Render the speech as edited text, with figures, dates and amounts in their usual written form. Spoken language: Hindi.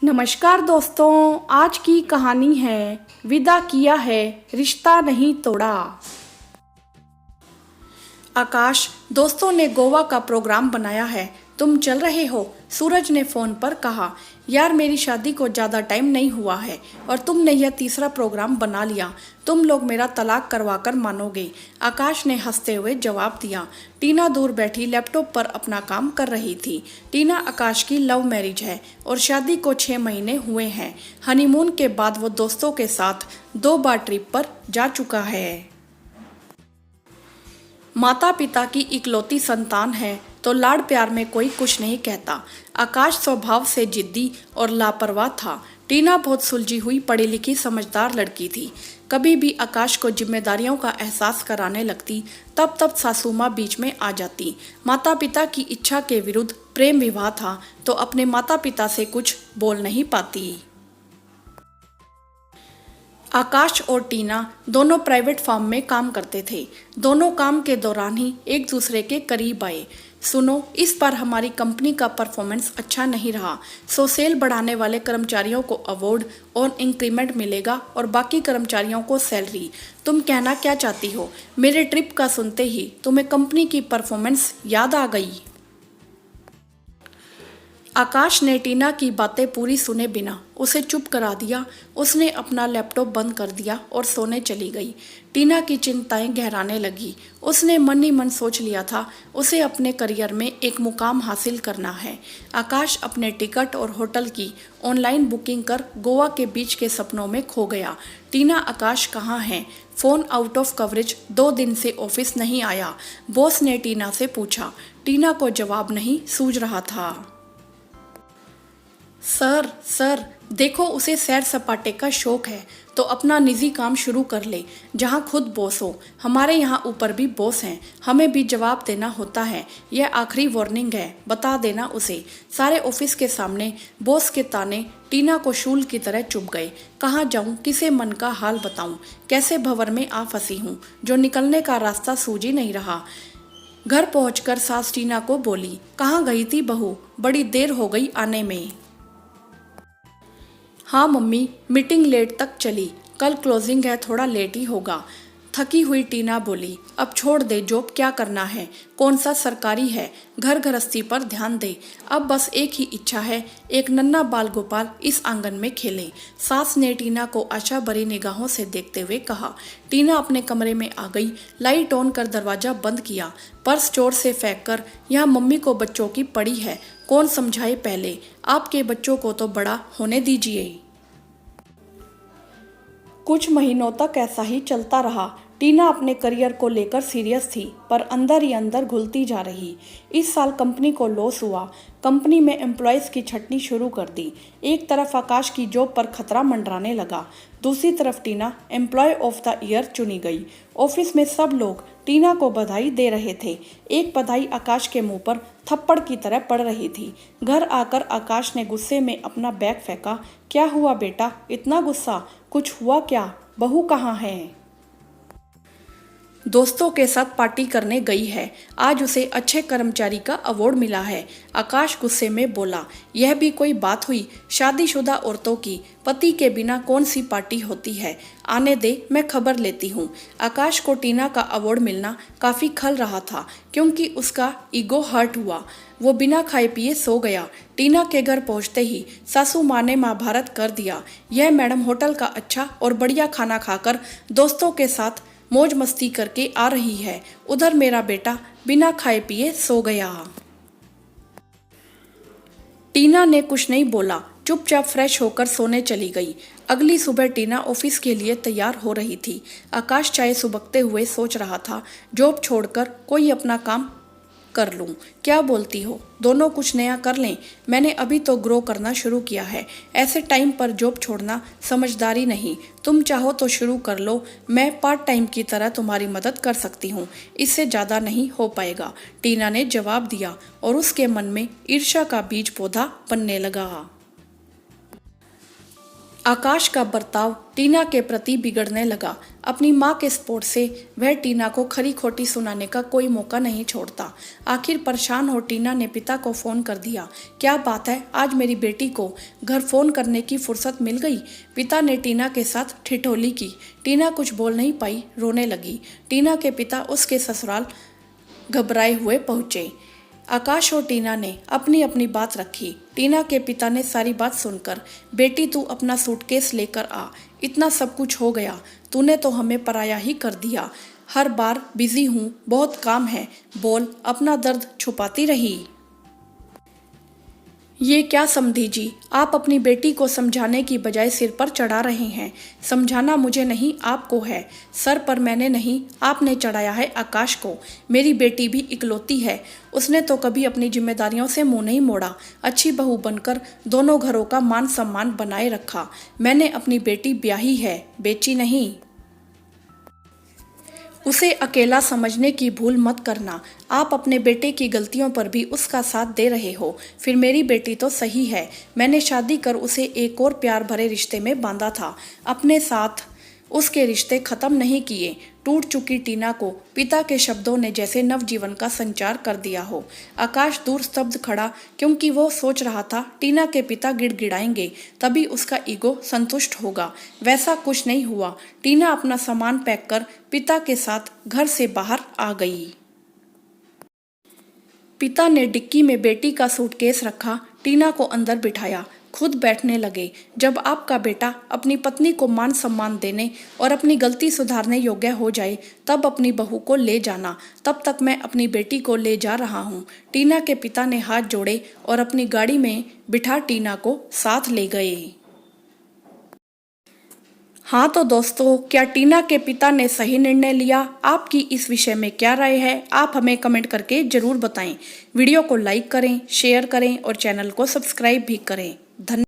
नमस्कार दोस्तों, आज की कहानी है विदा किया है रिश्ता नहीं तोड़ा। आकाश, दोस्तों ने गोवा का प्रोग्राम बनाया है, तुम चल रहे हो? सूरज ने फोन पर कहा। यार, मेरी शादी को ज़्यादा टाइम नहीं हुआ है और तुमने यह तीसरा प्रोग्राम बना लिया। तुम लोग मेरा तलाक करवा कर मानोगे, आकाश ने हंसते हुए जवाब दिया। टीना दूर बैठी लैपटॉप पर अपना काम कर रही थी। टीना आकाश की लव मैरिज है और शादी को 6 महीने हुए हैं। हनीमून के बाद वो दोस्तों के साथ 2 बार ट्रिप पर जा चुका है। माता पिता की इकलौती संतान है तो लाड़ प्यार में कोई कुछ नहीं कहता। आकाश स्वभाव से जिद्दी और लापरवाह था। टीना बहुत सुलझी हुई पढ़ी लिखी समझदार लड़की थी। कभी भी आकाश को जिम्मेदारियों का एहसास कराने लगती तब सासू माँ बीच में आ जाती। माता पिता की इच्छा के विरुद्ध प्रेम विवाह था तो अपने माता पिता से कुछ बोल नहीं पाती। आकाश और टीना दोनों प्राइवेट फार्म में काम करते थे। दोनों काम के दौरान ही एक दूसरे के करीब आए। सुनो, इस बार हमारी कंपनी का परफॉर्मेंस अच्छा नहीं रहा, सो सेल बढ़ाने वाले कर्मचारियों को अवार्ड और इंक्रीमेंट मिलेगा और बाकी कर्मचारियों को सैलरी। तुम कहना क्या चाहती हो? मेरे ट्रिप का सुनते ही तुम्हें कंपनी की परफॉर्मेंस याद आ गई? आकाश ने टीना की बातें पूरी सुने बिना उसे चुप करा दिया। उसने अपना लैपटॉप बंद कर दिया और सोने चली गई। टीना की चिंताएं गहराने लगी। उसने मन ही मन सोच लिया था उसे अपने करियर में एक मुकाम हासिल करना है। आकाश अपने टिकट और होटल की ऑनलाइन बुकिंग कर गोवा के बीच के सपनों में खो गया। टीना, आकाश कहाँ है? फ़ोन आउट ऑफ कवरेज, 2 दिन से ऑफिस नहीं आया, बॉस ने टीना से पूछा। टीना को जवाब नहीं सूझ रहा था। सर, देखो, उसे सैर सपाटे का शौक है तो अपना निजी काम शुरू कर ले, जहाँ खुद बॉस हो। हमारे यहाँ ऊपर भी बॉस हैं, हमें भी जवाब देना होता है। यह आखिरी वार्निंग है, बता देना उसे। सारे ऑफिस के सामने बॉस के ताने टीना को शूल की तरह चुभ गए। कहाँ जाऊँ, किसे मन का हाल बताऊँ, कैसे भंवर में आ फंसी हूँ जो निकलने का रास्ता सूझ ही नहीं रहा। घर पहुँचकर सास टीना को बोली, कहाँ गई थी बहू, बड़ी देर हो गई आने में। हाँ मम्मी, मीटिंग लेट तक चली, कल क्लोजिंग है, थोड़ा लेट ही होगा। थकी हुई टीना बोली, अब छोड़ दे, जॉब क्या करना है, कौन सा सरकारी है, घर गृहस्थी पर ध्यान दे। अब बस एक ही इच्छा है, एक नन्हा बाल गोपाल इस आंगन में खेले। सास ने टीना को आशा भरी निगाहों से देखते हुए कहा। टीना अपने कमरे में आ गई, लाइट ऑन कर दरवाजा बंद किया, पर्स चोर से फेंक कर, यहाँ मम्मी को बच्चों की पड़ी है, कौन समझाए पहले, आपके बच्चों को तो बड़ा होने दीजिए। कुछ महीनों तक ऐसा ही चलता रहा। टीना अपने करियर को लेकर सीरियस थी पर अंदर ही अंदर घुलती जा रही। इस साल कंपनी को लॉस हुआ। कंपनी में एम्प्लॉयज़ की छटनी शुरू कर दी। एक तरफ आकाश की जॉब पर खतरा मंडराने लगा, दूसरी तरफ टीना एम्प्लॉय ऑफ द ईयर चुनी गई। ऑफिस में सब लोग टीना को बधाई दे रहे थे। एक बधाई आकाश के मुंह पर थप्पड़ की तरह पड़ रही थी। घर आकर आकाश ने गुस्से में अपना बैग फेंका। क्या हुआ बेटा, इतना गुस्सा, कुछ हुआ क्या? बहू कहाँ है? दोस्तों के साथ पार्टी करने गई है, आज उसे अच्छे कर्मचारी का अवार्ड मिला है। आकाश गुस्से में बोला, यह भी कोई बात हुई? शादीशुदा औरतों की पति के बिना कौन सी पार्टी होती है? आने दे, मैं खबर लेती हूँ। आकाश को टीना का अवार्ड मिलना काफ़ी खल रहा था क्योंकि उसका ईगो हर्ट हुआ। वो बिना खाए पिए सो गया। टीना के घर पहुँचते ही सासू माँ ने महाभारत कर दिया। यह मैडम होटल का अच्छा और बढ़िया खाना खाकर दोस्तों के साथ मौज मस्ती करके आ रही है, उधर मेरा बेटा बिना खाए पिए सो गया। टीना ने कुछ नहीं बोला, चुपचाप फ्रेश होकर सोने चली गई। अगली सुबह टीना ऑफिस के लिए तैयार हो रही थी। आकाश चाय सुबकते हुए सोच रहा था, जॉब छोड़कर कोई अपना काम कर लूं, क्या बोलती हो? दोनों कुछ नया कर लें। मैंने अभी तो ग्रो करना शुरू किया है, ऐसे टाइम पर जॉब छोड़ना समझदारी नहीं। तुम चाहो तो शुरू कर लो, मैं पार्ट टाइम की तरह तुम्हारी मदद कर सकती हूँ, इससे ज़्यादा नहीं हो पाएगा, टीना ने जवाब दिया और उसके मन में ईर्ष्या का बीज पौधा बनने लगा। आकाश का बर्ताव टीना के प्रति बिगड़ने लगा। अपनी मां के सपोर्ट से वह टीना को खरी खोटी सुनाने का कोई मौका नहीं छोड़ता। आखिर परेशान हो टीना ने पिता को फोन कर दिया। क्या बात है, आज मेरी बेटी को घर फोन करने की फुर्सत मिल गई। पिता ने टीना के साथ ठिठोली की। टीना कुछ बोल नहीं पाई, रोने लगी। टीना के पिता उसके ससुराल घबराए हुए पहुंचे। आकाश और टीना ने अपनी अपनी बात रखी। टीना के पिता ने सारी बात सुनकर, बेटी तू अपना सूटकेस लेकर आ, इतना सब कुछ हो गया, तूने तो हमें पराया ही कर दिया। हर बार बिजी हूँ, बहुत काम है, बोल, अपना दर्द छुपाती रही। ये क्या समधी जी, आप अपनी बेटी को समझाने की बजाय सिर पर चढ़ा रहे हैं। समझाना मुझे नहीं, आपको है। सर पर मैंने नहीं, आपने चढ़ाया है आकाश को। मेरी बेटी भी इकलौती है, उसने तो कभी अपनी जिम्मेदारियों से मुंह नहीं मोड़ा। अच्छी बहू बनकर दोनों घरों का मान सम्मान बनाए रखा। मैंने अपनी बेटी ब्याही है, बेची नहीं। उसे अकेला समझने की भूल मत करना। आप अपने बेटे की गलतियों पर भी उसका साथ दे रहे हो। फिर मेरी बेटी तो सही है, मैंने शादी कर उसे एक और प्यार भरे रिश्ते में बांधा था, अपने साथ उसके रिश्ते खत्म नहीं किए। टूट चुकी टीना को पिता के शब्दों ने जैसे नवजीवन का संचार कर दिया हो। आकाश दूर स्तब्ध खड़ा, क्योंकि वो सोच रहा था टीना के पिता गिड़गिड़ाएंगे, तभी उसका ईगो संतुष्ट होगा। वैसा कुछ नहीं हुआ। टीना अपना सामान पैक कर पिता के साथ घर से बाहर आ गई। पिता ने डिक्की में बेटी का सूटकेस रखा, टीना को अंदर बिठाया, खुद बैठने लगे। जब आपका बेटा अपनी पत्नी को मान सम्मान देने और अपनी गलती सुधारने योग्य हो जाए, तब अपनी बहू को ले जाना। तब तक मैं अपनी बेटी को ले जा रहा हूँ। टीना के पिता ने हाथ जोड़े और अपनी गाड़ी में बिठा टीना को साथ ले गए। हाँ तो दोस्तों, क्या टीना के पिता ने सही निर्णय लिया? आपकी इस विषय में क्या राय है? आप हमें कमेंट करके जरूर बताएं। वीडियो को लाइक करें, शेयर करें और चैनल को सब्सक्राइब भी करें। धन्यवाद।